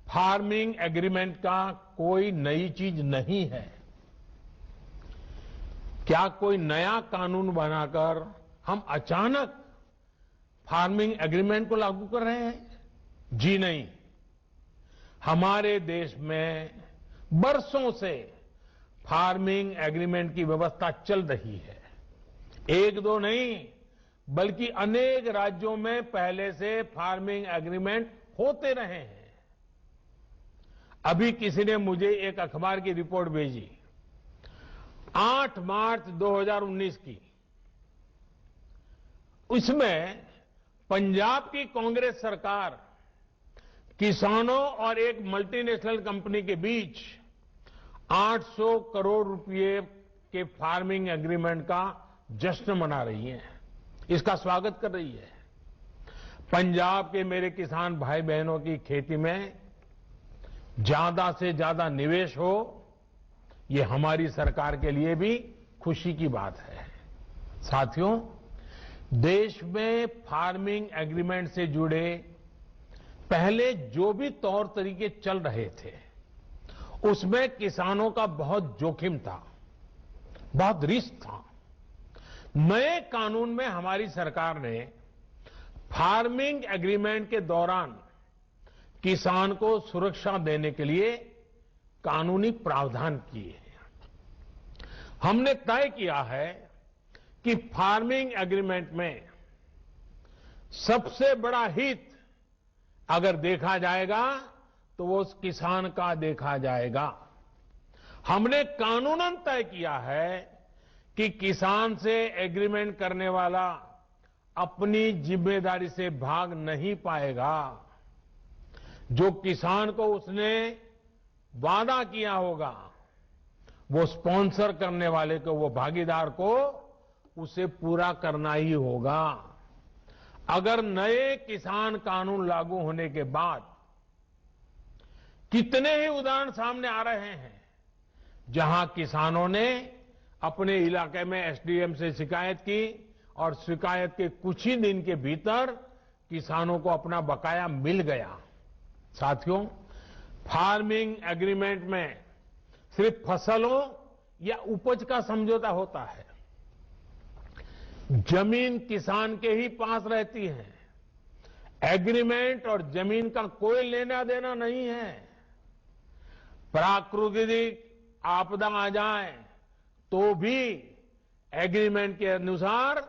फार्मिंग एग्रीमेंट का कोई नई चीज नहीं है। क्या कोई नया कानून बनाकर हम अचानक फार्मिंग एग्रीमेंट को लागू कर रहे हैं? जी नहीं। हमारे देश में बरसों से फार्मिंग एग्रीमेंट की व्यवस्था चल रही है। एक दो नहीं, बल्कि अनेक राज्यों में पहले से फार्मिंग एग्रीमेंट होते रहे हैं। अभी किसी ने मुझे एक अखबार की रिपोर्ट भेजी, 8 मार्च 2019 की। उसमें पंजाब की कांग्रेस सरकार किसानों और एक मल्टीनेशनल कंपनी के बीच 800 करोड़ रुपए के फार्मिंग एग्रीमेंट का जश्न मना रही है, इसका स्वागत कर रही है। पंजाब के मेरे किसान भाई बहनों की खेती में ज्यादा से ज्यादा निवेश हो, ये हमारी सरकार के लिए भी खुशी की बात है। साथियों, देश में फार्मिंग एग्रीमेंट से जुड़े पहले जो भी तौर तरीके चल रहे थे, उसमें किसानों का बहुत जोखिम था, बहुत रिस्क था। नए कानून में हमारी सरकार ने फार्मिंग एग्रीमेंट के दौरान किसान को सुरक्षा देने के लिए कानूनी प्रावधान किए हैं। हमने तय किया है कि फार्मिंग एग्रीमेंट में सबसे बड़ा हित अगर देखा जाएगा तो वो उस किसान का देखा जाएगा। हमने कानूनन तय किया है कि किसान से एग्रीमेंट करने वाला अपनी जिम्मेदारी से भाग नहीं पाएगा। जो किसान को उसने वादा किया होगा, वो स्पॉन्सर करने वाले को, वो भागीदार को उसे पूरा करना ही होगा। अगर नए किसान कानून लागू होने के बाद कितने ही उदाहरण सामने आ रहे हैं जहां किसानों ने अपने इलाके में एसडीएम से शिकायत की और शिकायत के कुछ ही दिन के भीतर किसानों को अपना बकाया मिल गया। साथियों, फार्मिंग एग्रीमेंट में सिर्फ फसलों या उपज का समझौता होता है। जमीन किसान के ही पास रहती है। एग्रीमेंट और जमीन का कोई लेना देना नहीं है। प्राकृतिक आपदा आ जाए तो भी एग्रीमेंट के अनुसार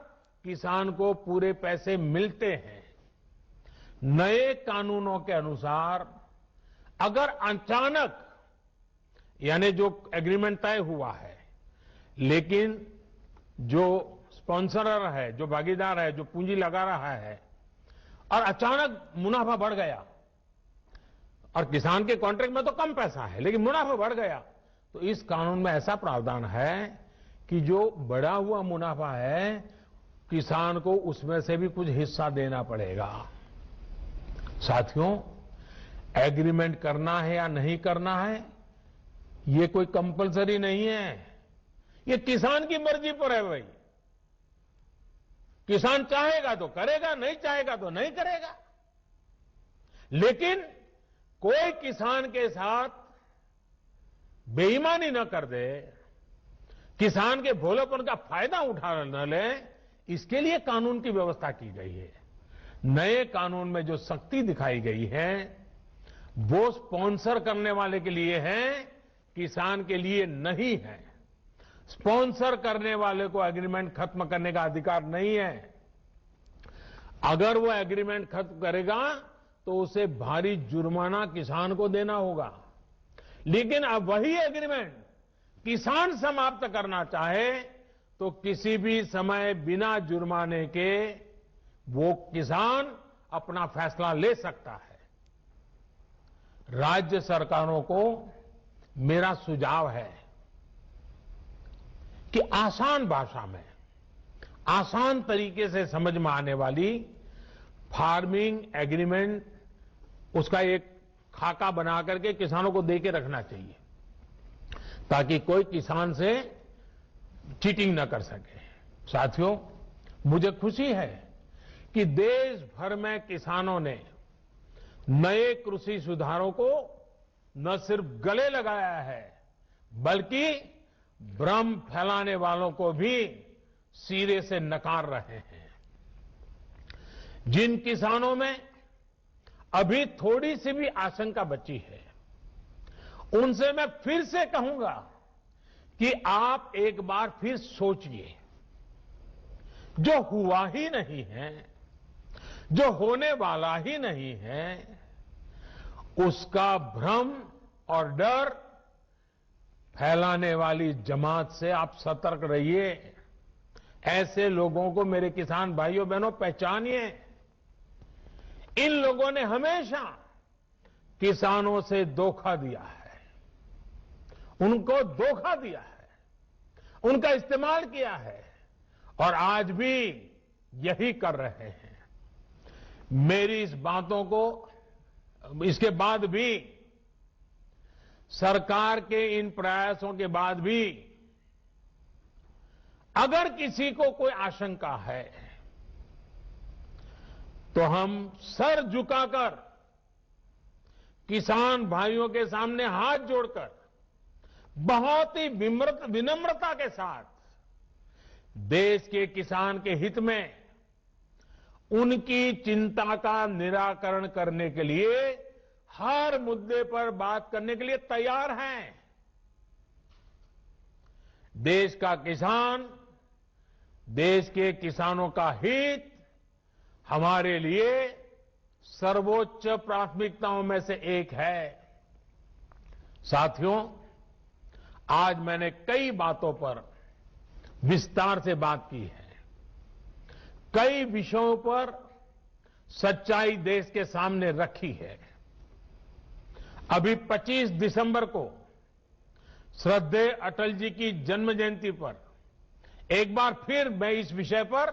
किसान को पूरे पैसे मिलते हैं। नए कानूनों के अनुसार अगर अचानक, यानी जो एग्रीमेंट तय हुआ है, लेकिन जो स्पॉन्सरर है, जो भागीदार है, जो पूंजी लगा रहा है, और अचानक मुनाफा बढ़ गया, और किसान के कॉन्ट्रैक्ट में तो कम पैसा है लेकिन मुनाफा बढ़ गया, तो इस कानून में ऐसा प्रावधान है कि जो बढ़ा हुआ मुनाफा है, किसान को उसमें से भी कुछ हिस्सा देना पड़ेगा। साथियों, एग्रीमेंट करना है या नहीं करना है, ये कोई कंपलसरी नहीं है। ये किसान की मर्जी पर है भाई। किसान चाहेगा तो करेगा, नहीं चाहेगा तो नहीं करेगा। लेकिन कोई किसान के साथ बेईमानी न कर दे, किसान के भोलेपन का फायदा उठा न ले, इसके लिए कानून की व्यवस्था की गई है। नए कानून में जो सख्ती दिखाई गई है वो स्पॉन्सर करने वाले के लिए है, किसान के लिए नहीं है। स्पॉन्सर करने वाले को एग्रीमेंट खत्म करने का अधिकार नहीं है। अगर वो एग्रीमेंट खत्म करेगा तो उसे भारी जुर्माना किसान को देना होगा। लेकिन अब वही एग्रीमेंट किसान समाप्त करना चाहे तो किसी भी समय बिना जुर्माने के वो किसान अपना फैसला ले सकता है। राज्य सरकारों को मेरा सुझाव है कि आसान भाषा में, आसान तरीके से समझ में आने वाली फार्मिंग एग्रीमेंट, उसका एक खाका बना करके किसानों को दे के रखना चाहिए ताकि कोई किसान से चीटिंग न कर सके। साथियों, मुझे खुशी है कि देश भर में किसानों ने नए कृषि सुधारों को न सिर्फ गले लगाया है बल्कि भ्रम फैलाने वालों को भी सिरे से नकार रहे हैं। जिन किसानों में अभी थोड़ी सी भी आशंका बची है, उनसे मैं फिर से कहूंगा कि आप एक बार फिर सोचिए। जो हुआ ही नहीं है, जो होने वाला ही नहीं है, उसका भ्रम और डर फैलाने वाली जमात से आप सतर्क रहिए। ऐसे लोगों को मेरे किसान भाइयों बहनों पहचानिए। इन लोगों ने हमेशा किसानों से धोखा दिया है, उनको धोखा दिया है, उनका इस्तेमाल किया है और आज भी यही कर रहे हैं। मेरी इस बातों को, इसके बाद भी, सरकार के इन प्रयासों के बाद भी अगर किसी को कोई आशंका है तो हम सर झुकाकर किसान भाइयों के सामने हाथ जोड़कर बहुत ही विनम्रता के साथ देश के किसान के हित में उनकी चिंता का निराकरण करने के लिए हर मुद्दे पर बात करने के लिए तैयार हैं। देश का किसान, देश के किसानों का हित हमारे लिए सर्वोच्च प्राथमिकताओं में से एक है। साथियों, आज मैंने कई बातों पर विस्तार से बात की है। कई विषयों पर सच्चाई देश के सामने रखी है। अभी 25 दिसंबर को श्रद्धेय अटल जी की जन्म जयंती पर एक बार फिर मैं इस विषय पर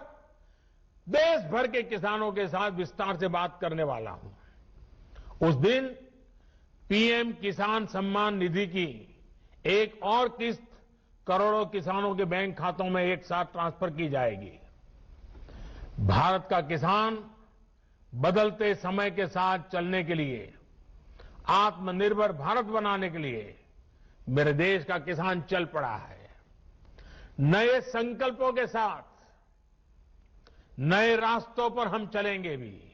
देश भर के किसानों के साथ विस्तार से बात करने वाला हूं। उस दिन पीएम किसान सम्मान निधि की एक और किस्त करोड़ों किसानों के बैंक खातों में एक साथ ट्रांसफर की जाएगी। भारत का किसान बदलते समय के साथ चलने के लिए, आत्मनिर्भर भारत बनाने के लिए मेरे देश का किसान चल पड़ा है। नए संकल्पों के साथ नए रास्तों पर हम चलेंगे भी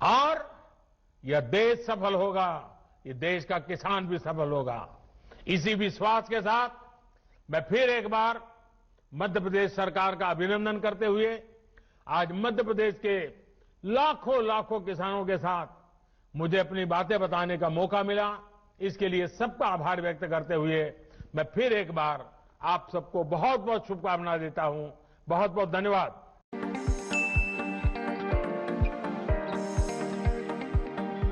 और यह देश सफल होगा, ये देश का किसान भी सफल होगा। इसी विश्वास के साथ मैं फिर एक बार मध्य प्रदेश सरकार का अभिनंदन करते हुए आज मध्य प्रदेश के लाखों लाखों किसानों के साथ मुझे अपनी बातें बताने का मौका मिला, इसके लिए सबका आभार व्यक्त करते हुए मैं फिर एक बार आप सबको बहुत बहुत शुभकामनाएं देता हूं। बहुत बहुत धन्यवाद।